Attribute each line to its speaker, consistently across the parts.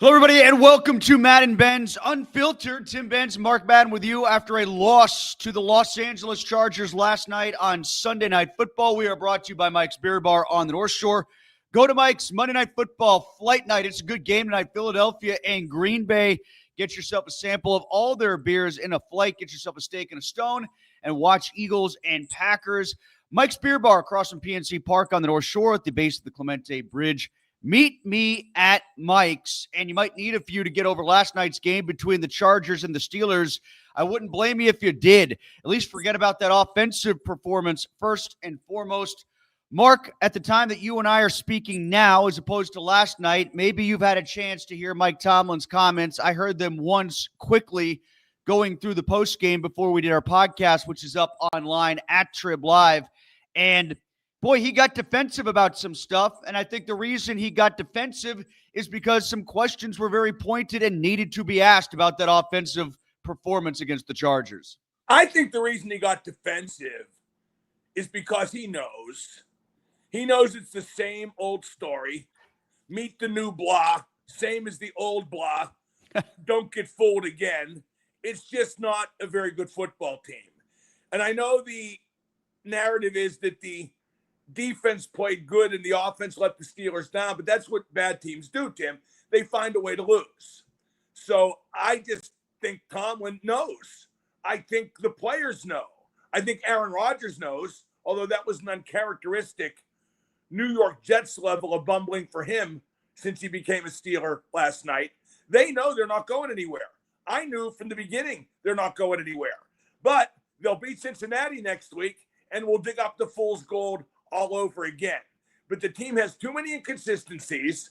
Speaker 1: Hello, everybody, and welcome to Madden and Benz Unfiltered. Tim Benz, Mark Madden with you after a loss to the Los Angeles Chargers last night on Sunday Night Football. We are brought to you by Mike's Beer Bar on the North Shore. Go to Mike's Monday Night Football Flight Night. It's a good game tonight, Philadelphia and Green Bay. Get yourself a sample of all their beers in a flight. Get yourself a steak and a stone and watch Eagles and Packers. Mike's Beer Bar across from PNC Park on the North Shore at the base of the Clemente Bridge. Meet me at Mike's, and you might need a few to get over last night's game between the Chargers and the Steelers. I wouldn't blame you if you did. At least forget about that offensive performance first and foremost. Mark, at the time that you and I are speaking now, as opposed to last night, maybe you've had a chance to hear Mike Tomlin's comments. I heard them once quickly going through the postgame before we did our podcast, which is up online at Trib Live. And boy, he got defensive about some stuff, and I think the reason he got defensive is because some questions were very pointed and needed to be asked about that offensive performance against the Chargers.
Speaker 2: I think the reason he got defensive is because he knows it's the same old story. Meet the new blah, same as the old blah. Don't get fooled again. It's just not a very good football team. And I know the narrative is that the defense played good and the offense let the Steelers down, but that's what bad teams do, Tim. They find a way to lose. So I just think Tomlin knows. I think the players know. I think Aaron Rodgers knows, although that was an uncharacteristic New York Jets level of bumbling for him since he became a Steeler last night. They know they're not going anywhere. I knew from the beginning they're not going anywhere. But they'll beat Cincinnati next week, and we'll dig up the fool's gold all over again. But the team has too many inconsistencies,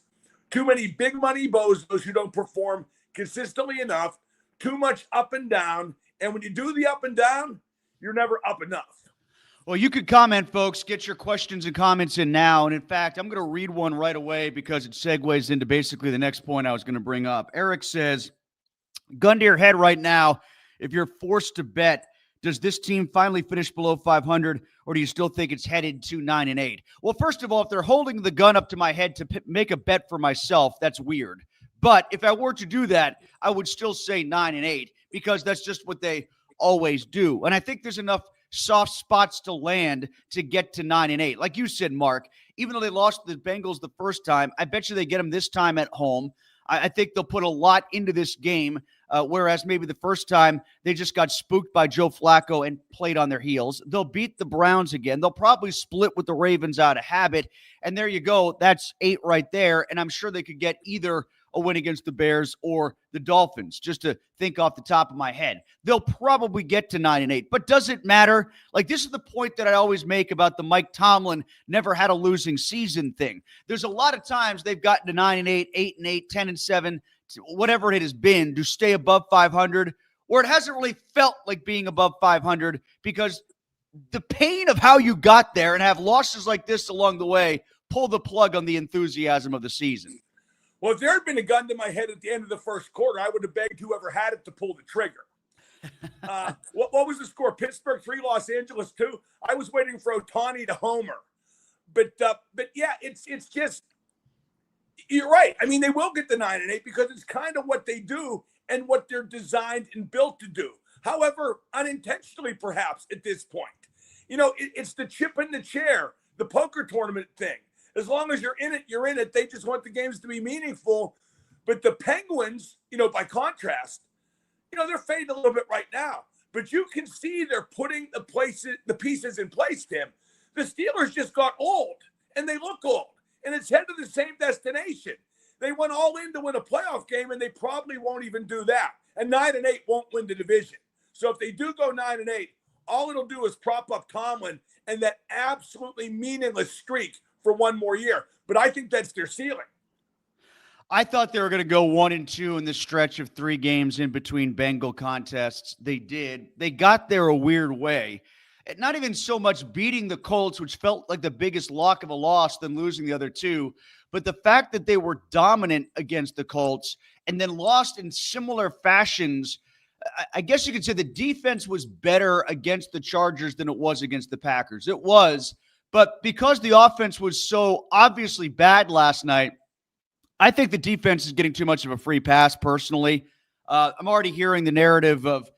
Speaker 2: too many big money bozos who don't perform consistently enough, too much up and down. And when you do the up and down, you're never up enough.
Speaker 1: Well, you could comment, folks. Get your questions and comments in now. And in fact, I'm going to read one right away because it segues into basically the next point I was going to bring up. Eric says, gun to your head right now, if you're forced to bet, does this team finally finish below 500, or do you still think it's headed to 9-8? Well, first of all, if they're holding the gun up to my head to make a bet for myself, that's weird. But if I were to do that, I would still say 9-8 because that's just what they always do. And I think there's enough soft spots to land to get to 9-8. Like you said, Mark, even though they lost the Bengals the first time, I bet you they get them this time at home. I think they'll put a lot into this game, whereas maybe the first time they just got spooked by Joe Flacco and played on their heels. They'll beat the Browns again. They'll probably split with the Ravens out of habit. And there you go. That's 8 right there. And I'm sure they could get either a win against the Bears or the Dolphins, just to think off the top of my head. They'll probably get to 9-8, but does it matter? Like, this is the point that I always make about the Mike Tomlin never had a losing season thing. There's a lot of times ththey've gotten to 9-8, 8-8, 10-7, whatever it has been, to stay above 500, where it hasn't really felt like being above 500 because the pain of how you got there and have losses like this along the way pull the plug on the enthusiasm of the season.
Speaker 2: Well, if there had been a gun to my head at the end of the first quarter, I would have begged whoever had it to pull the trigger. What was the score? Pittsburgh 3, Los Angeles 2. I was waiting for Ohtani to homer. But yeah, it's just, you're right. I mean, they will get the 9-8 because it's kind of what they do and what they're designed and built to do. However, unintentionally, perhaps, at this point. You know, it's the chip in the chair, the poker tournament thing. As long as you're in it, you're in it. They just want the games to be meaningful. But the Penguins, by contrast, they're fading a little bit right now. But you can see they're putting the pieces in place, Tim. The Steelers just got old, and they look old. And it's headed to the same destination. They went all in to win a playoff game, and they probably won't even do that. And 9-8 won't win the division. So if they do go 9-8, all it'll do is prop up Tomlin and that absolutely meaningless streak for one more year. But I think that's their ceiling.
Speaker 1: I thought they were going to go 1-2 in this stretch of 3 games in between Bengal contests. They did. They got there a weird way. Not even so much beating the Colts, which felt like the biggest lock of a loss, than losing the other 2. But the fact that they were dominant against the Colts and then lost in similar fashions, I guess you could say the defense was better against the Chargers than it was against the Packers. It was. But because the offense was so obviously bad last night, I think the defense is getting too much of a free pass, personally. I'm already hearing the narrative of,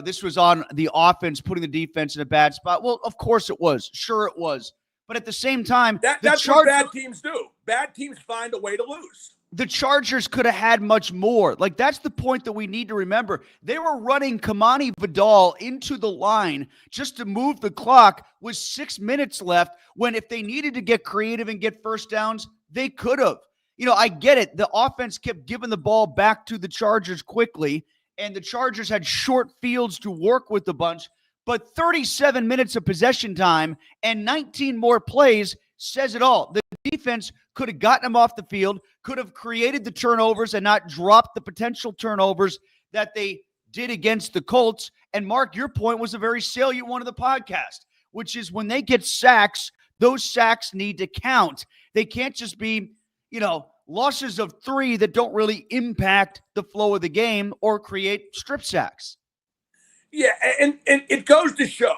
Speaker 1: this was on the offense, putting the defense in a bad spot. Well, of course it was. Sure it was. But at the same time,
Speaker 2: that's what bad teams do. Bad teams find a way to lose.
Speaker 1: The Chargers could have had much more. Like, that's the point that we need to remember. They were running Kamani Vidal into the line just to move the clock with 6 minutes left, when if they needed to get creative and get first downs, they could have. I get it. The offense kept giving the ball back to the Chargers quickly, and the Chargers had short fields to work with a bunch, but 37 minutes of possession time and 19 more plays says it all. The defense could have gotten them off the field, could have created the turnovers and not dropped the potential turnovers that they did against the Colts. And Mark, your point was a very salient one of the podcast, which is when they get sacks, those sacks need to count. They can't just be, losses of 3 that don't really impact the flow of the game or create strip sacks.
Speaker 2: Yeah, and it goes to show,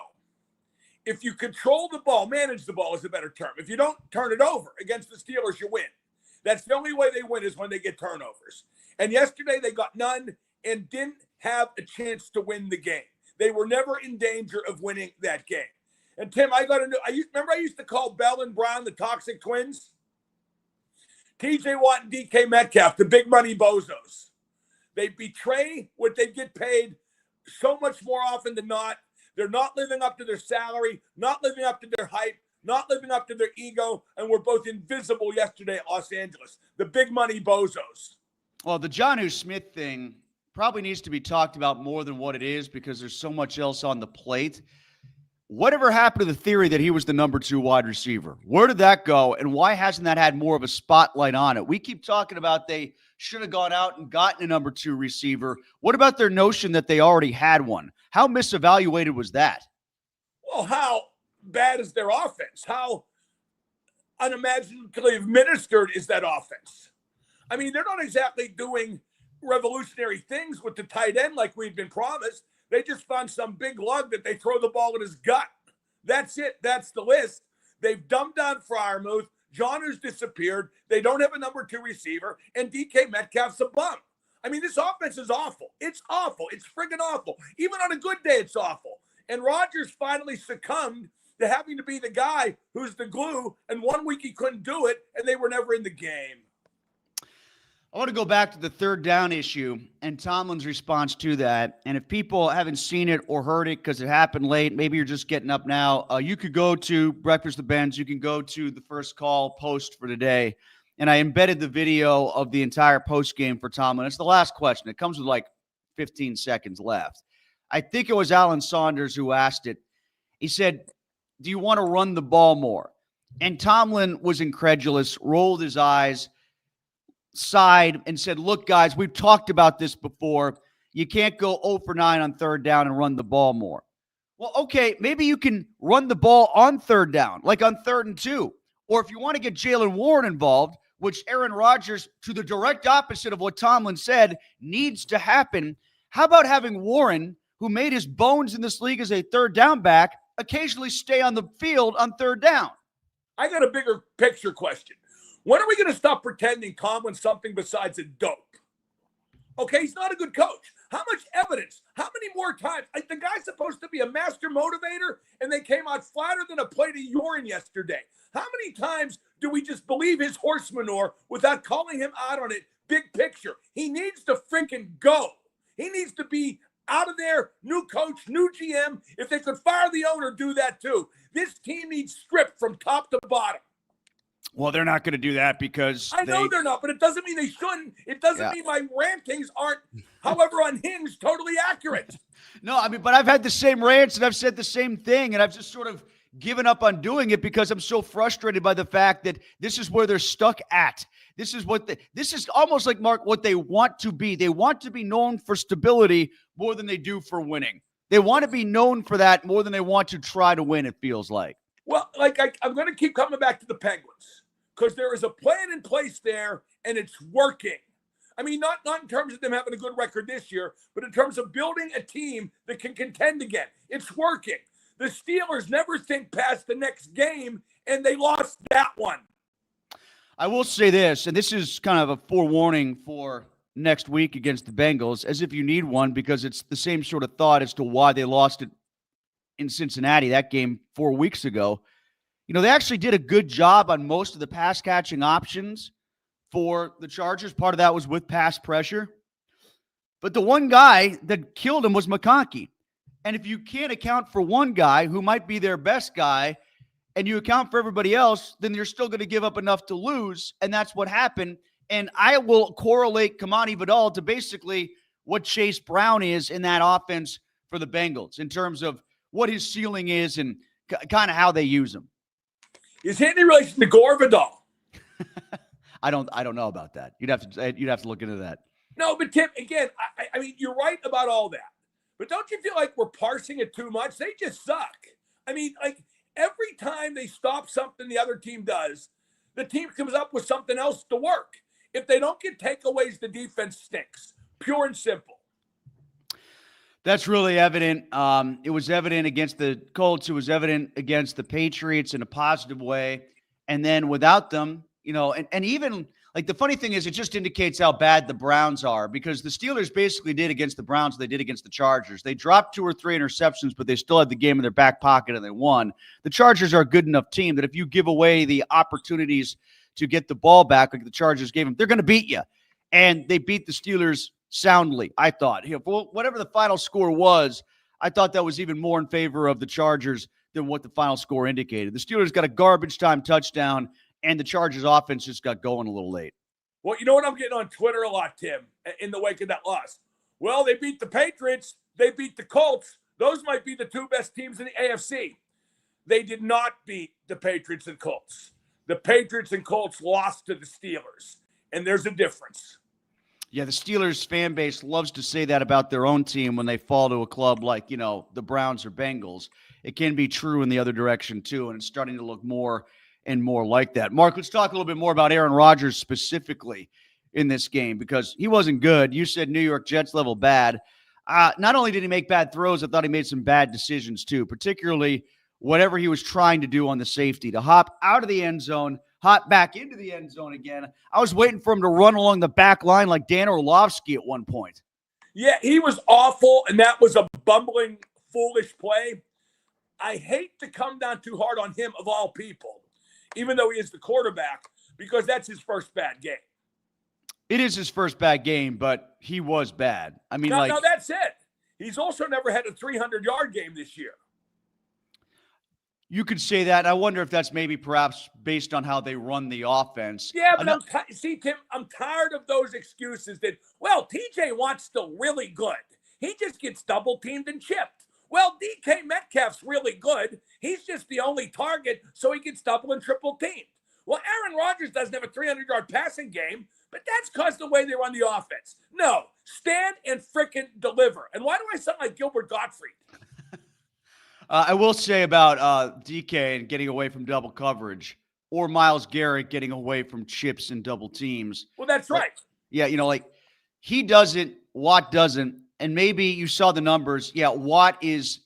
Speaker 2: if you control the ball, manage the ball is a better term. If you don't turn it over against the Steelers, you win. That's the only way they win, is when they get turnovers. And yesterday they got none and didn't have a chance to win the game. They were never in danger of winning that game. And Tim, I used to call Bell and Brown the toxic twins? TJ Watt and DK Metcalf, the big money bozos. They betray what they get paid so much more often than not. They're not living up to their salary, not living up to their hype, not living up to their ego, and were both invisible yesterday at Los Angeles. The big money bozos.
Speaker 1: Well, the Jonnu Smith thing probably needs to be talked about more than what it is, because there's so much else on the plate. Whatever happened to the theory that he was the number 2 wide receiver? Where did that go, and why hasn't that had more of a spotlight on it? We keep talking about they should have gone out and gotten a number 2 receiver. What about their notion that they already had one? How misevaluated was that?
Speaker 2: Well, how bad is their offense? How unimaginatively administered is that offense? I mean, they're not exactly doing revolutionary things with the tight end like we've been promised. They just found some big lug that they throw the ball in his gut. That's it. That's the list. They've dumbed down Freiermuth. Jonnu's disappeared. They don't have a number 2 receiver, and DK Metcalf's a bum. I mean, this offense is awful. It's awful. It's friggin' awful. Even on a good day, it's awful. And Rodgers finally succumbed to having to be the guy who's the glue, and 1 week he couldn't do it, and they were never in the game.
Speaker 1: I want to go back to the third down issue and Tomlin's response to that. And if people haven't seen it or heard it because it happened late, maybe you're just getting up now, you could go to Breakfast with Benz. You can go to the First Call post for today. And I embedded the video of the entire post game for Tomlin. It's the last question. It comes with like 15 seconds left. I think it was Alan Saunders who asked it. He said, do you want to run the ball more? And Tomlin was incredulous, rolled his eyes, sighed, and said, look, guys, we've talked about this before. You can't go 0 for 9 on third down and run the ball more. Well, okay, maybe you can run the ball on third down, like on 3rd and 2. Or if you want to get Jaylen Warren involved, which Aaron Rodgers, to the direct opposite of what Tomlin said, needs to happen, how about having Warren, who made his bones in this league as a third down back, occasionally stay on the field on third down?
Speaker 2: I got a bigger picture question. When are we going to stop pretending Tomlin's something besides a dope? Okay, he's not a good coach. How much evidence? How many more times? Like, the guy's supposed to be a master motivator, and they came out flatter than a plate of urine yesterday. How many times do we just believe his horse manure without calling him out on it? Big picture. He needs to freaking go. He needs to be out of there. New coach, new GM. If they could fire the owner, do that too. This team needs stripped from top to bottom.
Speaker 1: Well, they're not going to do that because
Speaker 2: I know they're not, but it doesn't mean they shouldn't. It doesn't mean my rantings aren't, however unhinged, totally accurate.
Speaker 1: No, I mean, but I've had the same rants and I've said the same thing, and I've just sort of given up on doing it because I'm so frustrated by the fact that this is where they're stuck at. This is almost like, Mark, what they want to be. They want to be known for stability more than they do for winning. They want to be known for that more than they want to try to win, it feels like.
Speaker 2: Well, I'm going to keep coming back to the Penguins because there is a plan in place there, and it's working. I mean, not in terms of them having a good record this year, but in terms of building a team that can contend again. It's working. The Steelers never think past the next game, and they lost that one.
Speaker 1: I will say this, and this is kind of a forewarning for next week against the Bengals, as if you need one, because it's the same sort of thought as to why they lost it in Cincinnati, that game 4 weeks ago. They actually did a good job on most of the pass catching options for the Chargers. Part of that was with pass pressure. But the one guy that killed him was McConkey. And if you can't account for one guy who might be their best guy and you account for everybody else, then you're still going to give up enough to lose. And that's what happened. And I will correlate Kamani Vidal to basically what Chase Brown is in that offense for the Bengals in terms of what his ceiling is and kind of how they use him.
Speaker 2: Is he in relation to Gore Vidal?
Speaker 1: I don't know about that. You'd have to look into that.
Speaker 2: No, but Tim, again, I mean, you're right about all that. But don't you feel like we're parsing it too much? They just suck. I mean, like every time they stop something the other team does, the team comes up with something else to work. If they don't get takeaways, the defense stinks. Pure and simple.
Speaker 1: That's really evident. It was evident against the Colts. It was evident against the Patriots in a positive way. And then without them, and even like the funny thing is it just indicates how bad the Browns are, because the Steelers basically did against the Browns what they did against the Chargers. They dropped 2 or 3 interceptions, but they still had the game in their back pocket and they won. The Chargers are a good enough team that if you give away the opportunities to get the ball back like the Chargers gave them, they're going to beat you. And they beat the Steelers soundly, I thought. Whatever the final score was, I thought that was even more in favor of the Chargers than what the final score indicated. The Steelers got a garbage time touchdown, and the Chargers offense just got going a little late.
Speaker 2: Well, you know what I'm getting on Twitter a lot, Tim, in the wake of that loss? Well, they beat the Patriots. They beat the Colts. Those might be the 2 best teams in the AFC. They did not beat the Patriots and Colts. The Patriots and Colts lost to the Steelers, and there's a difference.
Speaker 1: Yeah, the Steelers fan base loves to say that about their own team when they fall to a club like, the Browns or Bengals. It can be true in the other direction, too, and it's starting to look more and more like that. Mark, let's talk a little bit more about Aaron Rodgers specifically in this game, because he wasn't good. You said New York Jets level bad. Not only did he make bad throws, I thought he made some bad decisions, too, particularly whatever he was trying to do on the safety, to hop out of the end zone, hop back into the end zone again. I was waiting for him to run along the back line like Dan Orlovsky at one point.
Speaker 2: Yeah, he was awful, and that was a bumbling, foolish play. I hate to come down too hard on him, of all people, even though he is the quarterback, because that's his first bad game.
Speaker 1: It is his first bad game, but he was bad. I mean,
Speaker 2: no, that's it. He's also never had a 300-yard game this year.
Speaker 1: You could say that. I wonder if that's maybe perhaps based on how they run the offense.
Speaker 2: Yeah, but Tim, I'm tired of those excuses that, well, TJ Watt's still really good. He just gets double-teamed and chipped. Well, DK Metcalf's really good. He's just the only target, so he gets double and triple-teamed. Well, Aaron Rodgers doesn't have a 300-yard passing game, but that's because of the way they run the offense. No, stand and frickin' deliver. And why do I sound like Gilbert Gottfried?
Speaker 1: I will say about DK and getting away from double coverage, or Myles Garrett getting away from chips and double teams.
Speaker 2: Well, that's right.
Speaker 1: Yeah, he doesn't, Watt doesn't, and maybe you saw the numbers. Yeah, Watt is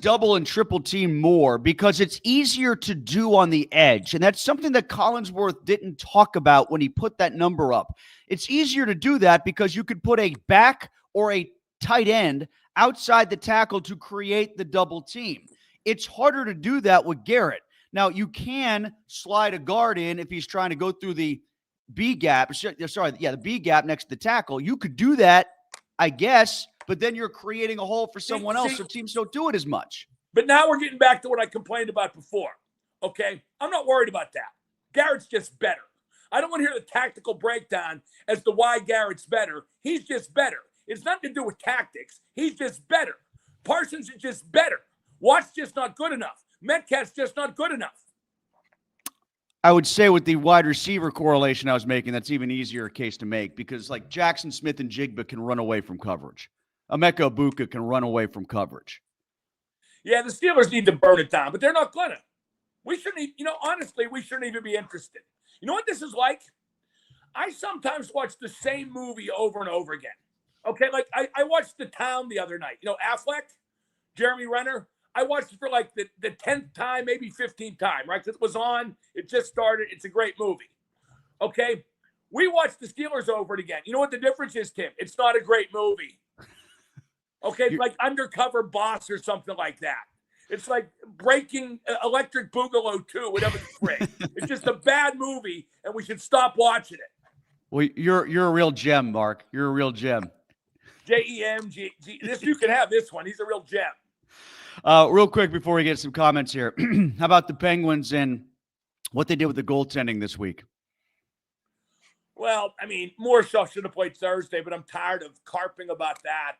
Speaker 1: double and triple team more because it's easier to do on the edge, and that's something that Collinsworth didn't talk about when he put that number up. It's easier to do that because you could put a back or a tight end outside the tackle to create the double team. It's harder to do that with Garrett. Now, you can slide a guard in if he's trying to go through the B gap. The B gap next to the tackle. You could do that, I guess, but then you're creating a hole for someone else, so teams don't do it as much.
Speaker 2: But now we're getting back to what I complained about before, okay? I'm not worried about that. Garrett's just better. I don't want to hear the tactical breakdown as to why Garrett's better. He's just better. It's nothing to do with tactics. He's just better. Parsons is just better. Watt's just not good enough. Metcalf's just not good enough.
Speaker 1: I would say with the wide receiver correlation I was making, that's even easier a case to make because like Jackson Smith and Jigba can run away from coverage. Emeka Egbuka can run away from coverage.
Speaker 2: Yeah, the Steelers need to burn it down, but they're not going to. We shouldn't, honestly, we shouldn't even be interested. You know what this is like? I sometimes watch the same movie over and over again. Okay, like I watched The Town the other night. Affleck, Jeremy Renner. I watched it for like the 10th time, maybe 15th time, right? Because it was on. It just started. It's a great movie. Okay? We watched the Steelers over it again. You know what the difference is, Tim? It's not a great movie. Okay? It's like Undercover Boss or something like that. It's like Breaking Electric Boogaloo 2, whatever the frick. It's just a bad movie, and we should stop watching it.
Speaker 1: Well, you're a real gem, Mark. You're a real gem.
Speaker 2: J-E-M-G. This you can have this one. He's a real gem.
Speaker 1: Real quick before we get some comments here, how about the Penguins and what they did with the goaltending this week?
Speaker 2: Well, I mean, Morshaw should have played Thursday, but I'm tired of carping about that.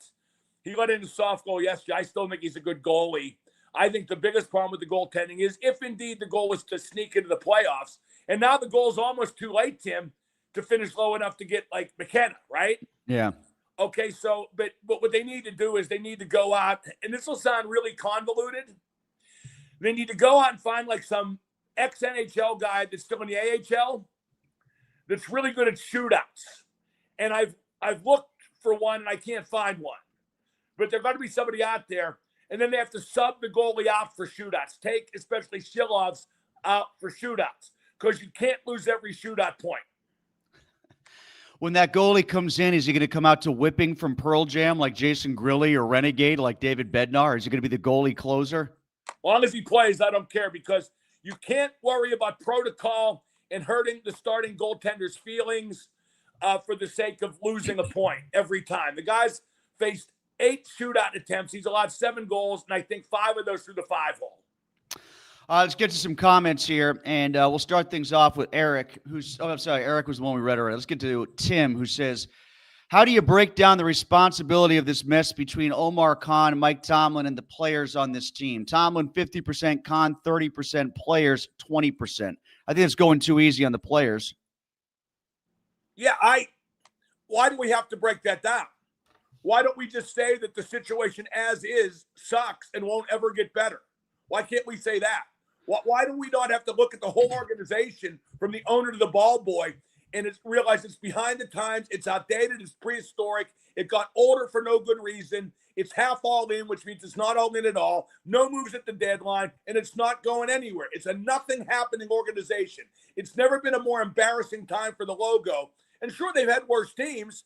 Speaker 2: He let in a soft goal yesterday. I still think he's a good goalie. I think the biggest problem with the goaltending is if indeed the goal is to sneak into the playoffs, and now the goal is almost too late, Tim, to finish low enough to get like McKenna, right?
Speaker 1: Yeah.
Speaker 2: Okay, so, but what they need to do is they need to go out, and this will sound really convoluted. They need to go out and find like some ex-NHL guy that's still in the AHL that's really good at shootouts. And I've looked for one, and I can't find one. But there's got to be somebody out there, and then they have to sub the goalie out for shootouts. Take especially Shilov's out for shootouts because you can't lose every shootout point.
Speaker 1: When that goalie comes in, is he going to come out to whipping from Pearl Jam like Jason Grilly or Renegade like David Bednar? Or is he going to be the goalie closer?
Speaker 2: As long as he plays, I don't care because you can't worry about protocol and hurting the starting goaltender's feelings for the sake of losing a point every time. The guy's faced 8 shootout attempts. He's allowed 7 goals, and I think 5 of those through the 5-hole.
Speaker 1: Let's get to some comments here, and we'll start things off with Eric, Eric was the one we read already. Let's get to Tim, who says, how do you break down the responsibility of this mess between Omar Khan, Mike Tomlin, and the players on this team? Tomlin, 50%, Khan, 30%, players, 20%. I think it's going too easy on the players.
Speaker 2: Yeah, why do we have to break that down? Why don't we just say that the situation as is sucks and won't ever get better? Why can't we say that? Why do we not have to look at the whole organization from the owner to the ball boy and realize it's behind the times, it's outdated, it's prehistoric, it got older for no good reason, it's half all in, which means it's not all in at all, no moves at the deadline, and it's not going anywhere. It's a nothing happening organization. It's never been a more embarrassing time for the logo. And sure, they've had worse teams,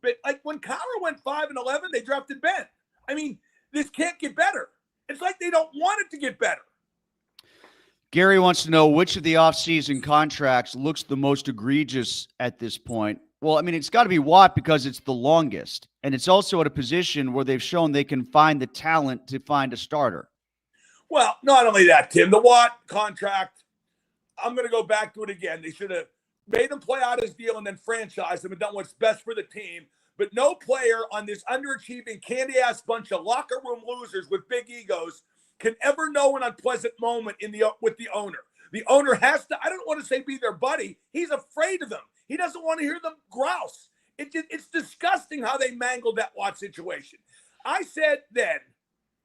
Speaker 2: but like when Kyler went 5-11, they drafted Ben. I mean, this can't get better. It's like they don't want it to get better.
Speaker 1: Gary wants to know which of the offseason contracts looks the most egregious at this point. Well, I mean, it's got to be Watt because it's the longest. And it's also at a position where they've shown they can find the talent to find a starter.
Speaker 2: Well, not only that, Tim, the Watt contract, I'm going to go back to it again. They should have made him play out his deal and then franchised him and done what's best for the team. But no player on this underachieving, candy-ass bunch of locker room losers with big egos can ever know an unpleasant moment with the owner. The owner has to, I don't want to say be their buddy. He's afraid of them. He doesn't want to hear them grouse. It's disgusting how they mangled that Watt situation. I said then,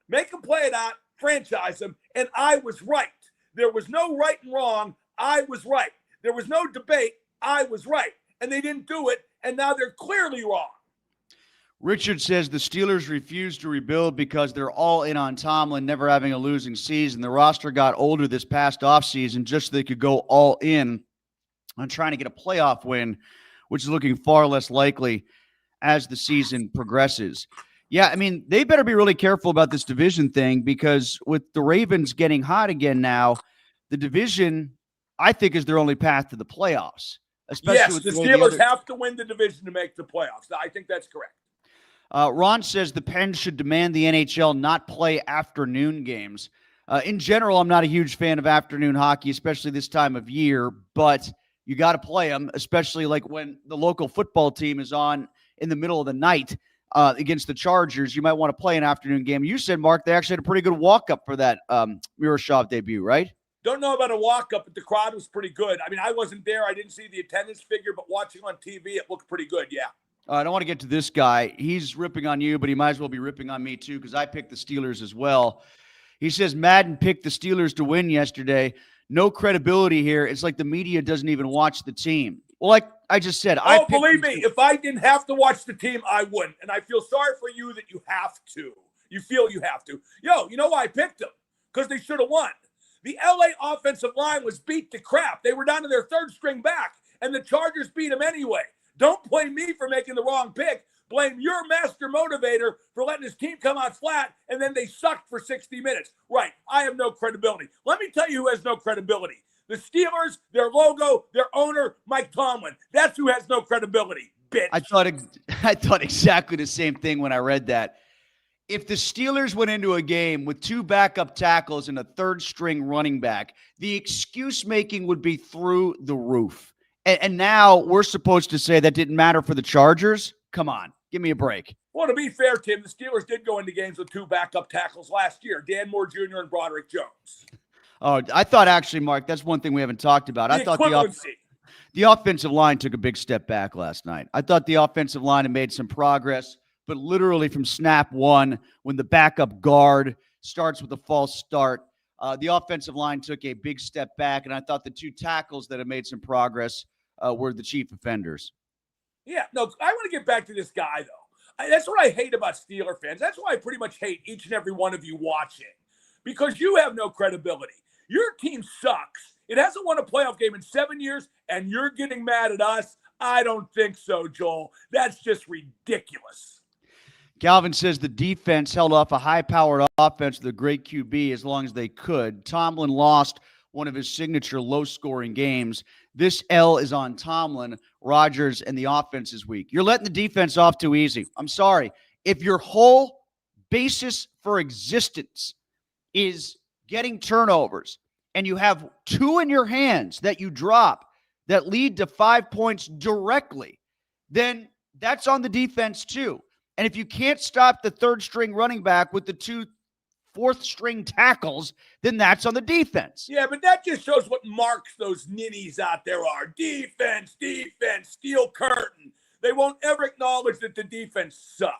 Speaker 2: make him play it out, franchise him, and I was right. There was no right and wrong. I was right. There was no debate. I was right. And they didn't do it, and now they're clearly wrong.
Speaker 1: Richard says the Steelers refused to rebuild because they're all in on Tomlin, never having a losing season. The roster got older this past offseason just so they could go all in on trying to get a playoff win, which is looking far less likely as the season progresses. Yeah, I mean, they better be really careful about this division thing because with the Ravens getting hot again now, the division, I think, is their only path to the playoffs. Especially
Speaker 2: yes,
Speaker 1: with
Speaker 2: the Steelers have to win the division to make the playoffs. I think that's correct.
Speaker 1: Ron says the Pens should demand the NHL not play afternoon games. In general, I'm not a huge fan of afternoon hockey, especially this time of year, but you got to play them, especially like when the local football team is on in the middle of the night against the Chargers. You might want to play an afternoon game. You said, Mark, they actually had a pretty good walk-up for that Miroshov debut, right?
Speaker 2: Don't know about a walk-up, but the crowd was pretty good. I mean, I wasn't there. I didn't see the attendance figure, but watching on TV, it looked pretty good, yeah.
Speaker 1: I don't want to get to this guy. He's ripping on you, but he might as well be ripping on me too because I picked the Steelers as well. He says Madden picked the Steelers to win yesterday. No credibility here. It's like the media doesn't even watch the team. Well, like I just said,
Speaker 2: believe me, if I didn't have to watch the team, I wouldn't. And I feel sorry for you that you have to. You feel you have to. You know why I picked them? Because they should have won. The LA offensive line was beat to crap. They were down to their third string back. and the Chargers beat them anyway. Don't blame me for making the wrong pick. Blame your master motivator for letting his team come out flat, and then they sucked for 60 minutes. Right, I have no credibility. Let me tell you who has no credibility. The Steelers, their logo, their owner, Mike Tomlin. That's who has no credibility, bitch.
Speaker 1: I thought exactly the same thing when I read that. If the Steelers went into a game with 2 backup tackles and a third-string running back, the excuse-making would be through the roof. And now we're supposed to say that didn't matter for the Chargers? Come on, give me a break.
Speaker 2: Well, to be fair, Tim, the Steelers did go into games with 2 backup tackles last year, Dan Moore Jr. and Broderick Jones.
Speaker 1: Oh, I thought actually, Mark, that's one thing we haven't talked about. I thought the offensive line took a big step back last night. I thought the offensive line had made some progress, but literally from snap one, when the backup guard starts with a false start, the offensive line took a big step back, and I thought the 2 tackles that have made some progress were the chief offenders.
Speaker 2: Yeah, no, I want to get back to this guy, though. That's what I hate about Steeler fans. That's why I pretty much hate each and every one of you watching, because you have no credibility. Your team sucks. It hasn't won a playoff game in 7 years, and you're getting mad at us? I don't think so, Joel. That's just ridiculous.
Speaker 1: Calvin says the defense held off a high-powered offense with a great QB as long as they could. Tomlin lost one of his signature low-scoring games. This L is on Tomlin, Rodgers, and the offense is weak. You're letting the defense off too easy. I'm sorry. If your whole basis for existence is getting turnovers and you have 2 in your hands that you drop that lead to 5 points directly, then that's on the defense too. And if you can't stop the third-string running back with the 2 fourth-string tackles, then that's on the defense.
Speaker 2: Yeah, but that just shows what marks those ninnies out there are. Defense, steel curtain. They won't ever acknowledge that the defense sucks.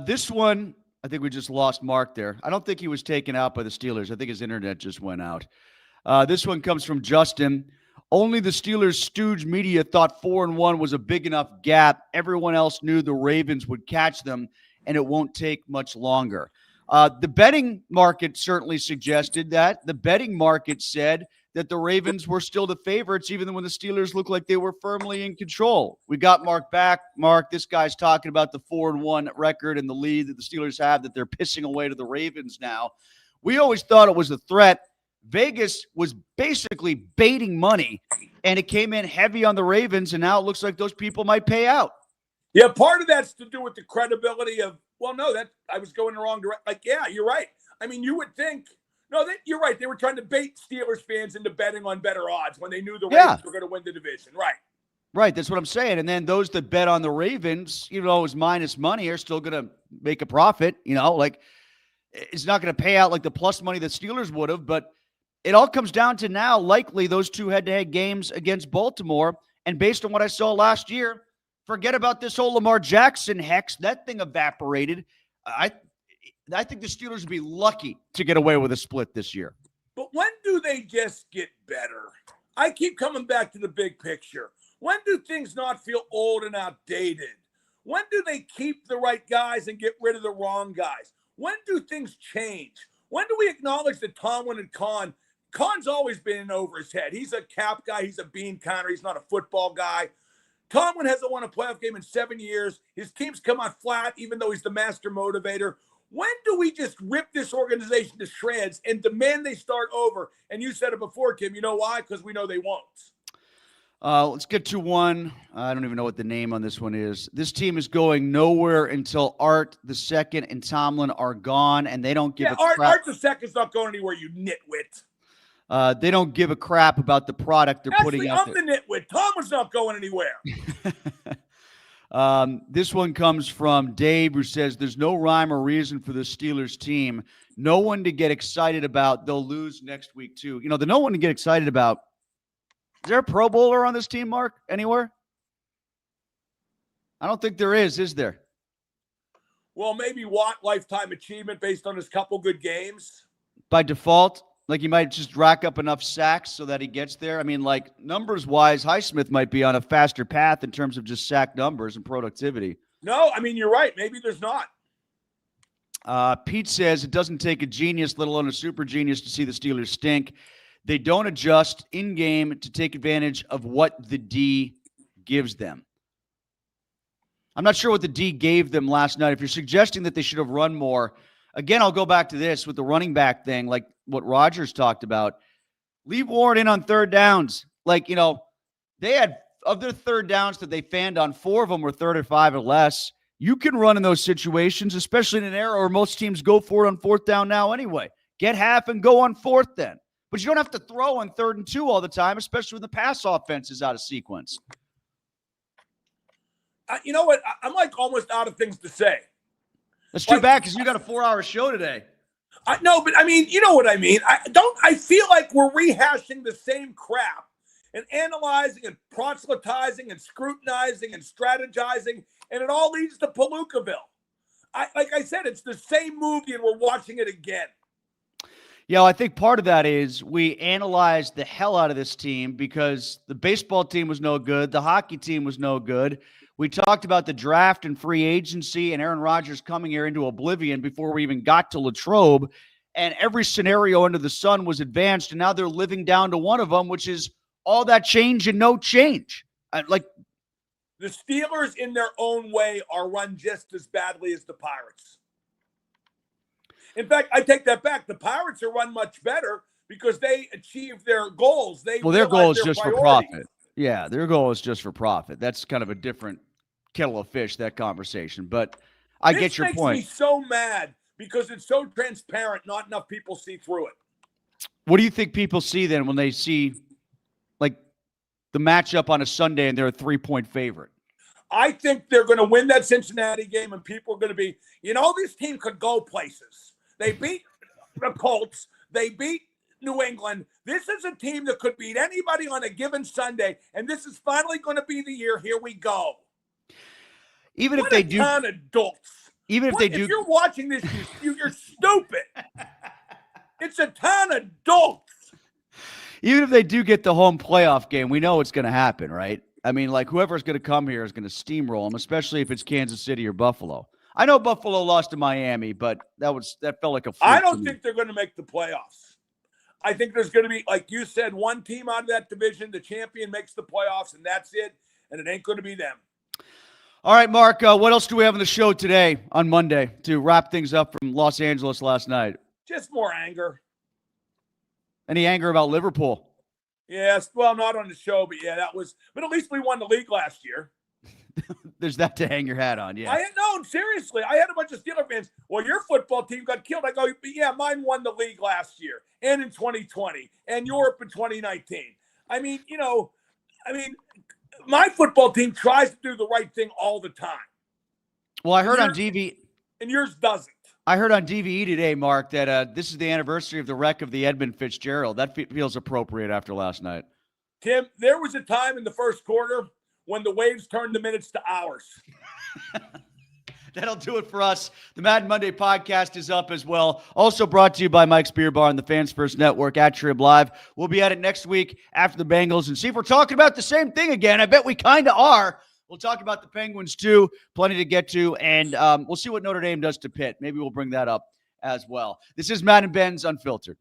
Speaker 1: This one, I think we just lost Mark there. I don't think he was taken out by the Steelers. I think his internet just went out. This one comes from Justin. Only the Steelers stooge media thought 4-1 was a big enough gap. Everyone else knew the Ravens would catch them, and it won't take much longer. The betting market certainly suggested that. The betting market said that the Ravens were still the favorites, even when the Steelers looked like they were firmly in control. We got Mark back. Mark, this guy's talking about the 4-1 record and the lead that the Steelers have, that they're pissing away to the Ravens now. We always thought it was a threat. Vegas was basically baiting money, and it came in heavy on the Ravens, and now it looks like those people might pay out.
Speaker 2: Yeah, part of that's to do with the credibility of, well, no, that I was going the wrong direction. Like, yeah, you're right. I mean, you would think, no, you're right. They were trying to bait Steelers fans into betting on better odds when they knew the Ravens were going to win the division. Right.
Speaker 1: Right. That's what I'm saying. And then those that bet on the Ravens, as minus money, are still going to make a profit. Like it's not going to pay out like the plus money that Steelers would have, but it all comes down to now likely those 2 head-to-head games against Baltimore. And based on what I saw last year, forget about this whole Lamar Jackson hex. That thing evaporated. I think the Steelers would be lucky to get away with a split this year.
Speaker 2: But when do they just get better? I keep coming back to the big picture. When do things not feel old and outdated? When do they keep the right guys and get rid of the wrong guys? When do things change? When do we acknowledge that Tomlin and Khan's always been in over his head. He's a cap guy. He's a bean counter. He's not a football guy. Tomlin hasn't won a playoff game in 7 years. His team's come out flat, even though he's the master motivator. When do we just rip this organization to shreds and demand they start over? And you said it before, Tim. You know why? Because we know they won't.
Speaker 1: Let's get to one. I don't even know what the name on this one is. This team is going nowhere until Art the Second and Tomlin are gone, and they don't give a crap.
Speaker 2: Art the Second's not going anywhere, you nitwit.
Speaker 1: They don't give a crap about the product they're putting out there.
Speaker 2: I'm the nitwit. Tomlin's not going anywhere.
Speaker 1: This one comes from Dave, who says there's no rhyme or reason for the Steelers team. No one to get excited about. They'll lose next week, too. The no one to get excited about. Is there a Pro Bowler on this team, Mark, anywhere? I don't think there is there?
Speaker 2: Well, maybe Watt lifetime achievement based on his couple good games.
Speaker 1: By default? Like he might just rack up enough sacks so that he gets there. I mean, like numbers-wise, Highsmith might be on a faster path in terms of just sack numbers and productivity.
Speaker 2: No, I mean, you're right. Maybe there's not.
Speaker 1: Pete says it doesn't take a genius, let alone a super genius, to see the Steelers stink. They don't adjust in-game to take advantage of what the D gives them. I'm not sure what the D gave them last night. If you're suggesting that they should have run more, again, I'll go back to this with the running back thing, like what Rodgers talked about. Leave Warren in on third downs. Like, they had, of their third downs that they fanned on, 4 of them were 3rd or 5 or less. You can run in those situations, especially in an era where most teams go for it on 4th down now anyway. Get half and go on 4th then. But you don't have to throw on 3rd and 2 all the time, especially when the pass offense is out of sequence.
Speaker 2: You know what? I'm like almost out of things to say.
Speaker 1: That's too bad because you got a 4-hour show today.
Speaker 2: I know, but I mean, you know what I mean. I feel like we're rehashing the same crap and analyzing and proselytizing and scrutinizing and strategizing, and it all leads to Palookaville. Like I said, it's the same movie, and we're watching it again.
Speaker 1: Yeah, I think part of that is we analyzed the hell out of this team because the baseball team was no good. The hockey team was no good. We talked about the draft and free agency and Aaron Rodgers coming here into oblivion before we even got to Latrobe. And every scenario under the sun was advanced, and now they're living down to one of them, which is all that change and no change.
Speaker 2: The Steelers, in their own way, are run just as badly as the Pirates. In fact, I take that back. The Pirates are run much better because they achieve their goals.
Speaker 1: Their goal is just for profit. Yeah, their goal is just for profit. That's kind of a different kettle of fish, that conversation. But I get your point.
Speaker 2: This makes me so mad because it's so transparent. Not enough people see through it.
Speaker 1: What do you think people see then when they see, like, the matchup on a Sunday and they're a 3-point favorite?
Speaker 2: I think they're going to win that Cincinnati game, and people are going to be, this team could go places. They beat the Colts. They beat New England. This is a team that could beat anybody on a given Sunday, and this is finally going to be the year. Here we go.
Speaker 1: Even if they do,
Speaker 2: adults.
Speaker 1: Even if they do,
Speaker 2: if you're watching this, you're stupid. It's a ton of adults.
Speaker 1: Even if they do get the home playoff game, we know it's going to happen, right? I mean, like, whoever's going to come here is going to steamroll them, especially if it's Kansas City or Buffalo. I know Buffalo lost to Miami, but that felt like a fluke.
Speaker 2: I don't think they're going to make the playoffs. I think there's going to be, like you said, one team out of that division. The champion makes the playoffs, and that's it. And it ain't going to be them.
Speaker 1: All right, Mark, what else do we have on the show today on Monday to wrap things up from Los Angeles last night?
Speaker 2: Just more anger.
Speaker 1: Any anger about Liverpool?
Speaker 2: Yes. Well, not on the show, but yeah, but at least we won the league last year.
Speaker 1: There's that to hang your hat on, yeah.
Speaker 2: Seriously. I had a bunch of Steeler fans. Well, your football team got killed. I go, yeah, mine won the league last year and in 2020 and Europe in 2019. I mean, my football team tries to do the right thing all the time.
Speaker 1: Well, I heard on DV.
Speaker 2: And yours doesn't.
Speaker 1: I heard on DVE today, Mark, that this is the anniversary of the wreck of the Edmund Fitzgerald. That feels appropriate after last night.
Speaker 2: Tim, there was a time in the first quarter when the waves turned the minutes to hours.
Speaker 1: That'll do it for us. The Madden Monday podcast is up as well. Also brought to you by Mike's Beer Bar and the Fans First Network at Trib Live. We'll be at it next week after the Bengals and see if we're talking about the same thing again. I bet we kind of are. We'll talk about the Penguins too. Plenty to get to. And we'll see what Notre Dame does to Pitt. Maybe we'll bring that up as well. This is Madden and Benz Unfiltered.